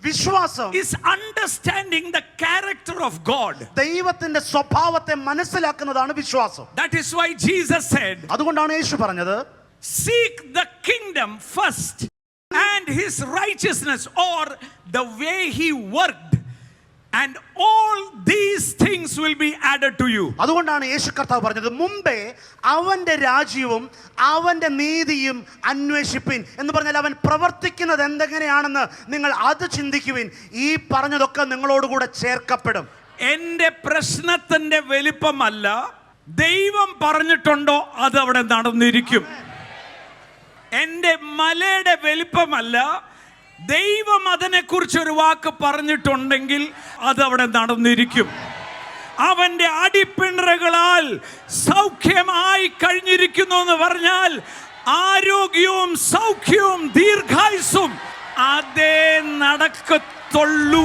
വിശ്വാസം is understanding the character of God. ദൈവത്തിന്റെ സ്വഭാവത്തെ മനസ്സിലാക്കുന്നതാണ് വിശ്വാസം. That is why Jesus said, അതുകൊണ്ടാണ് യേശു പറഞ്ഞത്, seek the kingdom first and his righteousness, or the way he worked, and all these things will be added to you. അതുകൊണ്ടാണ് യേശു കർത്താവ് പറഞ്ഞത്, മുമ്പേ അവന്റെ രാജ്യവും അവന്റെ നീതിയും അന്വേഷിപ്പിൻ എന്ന് പറഞ്ഞാൽ അവൻ പ്രവർത്തിക്കുന്നത് എന്തെങ്ങനെയാണെന്ന് നിങ്ങൾ അത് ചിന്തിക്കുവിൻ, ഈ പറഞ്ഞതൊക്കെ നിങ്ങളോടുകൂടെ ചേർക്കപ്പെടും. എന്റെ പ്രശ്നത്തിന്റെ വലിപ്പമല്ല, ദൈവം പറഞ്ഞിട്ടുണ്ടോ അത് അവിടെ നടന്നിരിക്കും. എന്റെ മലയുടെ വലിപ്പമല്ല, ദൈവം അതിനെക്കുറിച്ച് ഒരു വാക്ക് പറഞ്ഞിട്ടുണ്ടെങ്കിൽ അതവിടെ നടന്നിരിക്കും. അവന്റെ അടിപ്പിണറുകളാൽ സൗഖ്യമായി കഴിഞ്ഞിരിക്കുന്നു എന്ന് പറഞ്ഞാൽ ആരോഗ്യവും സൗഖ്യവും ദീർഘായുസ്സും അതേ നടക്കത്തുള്ളൂ.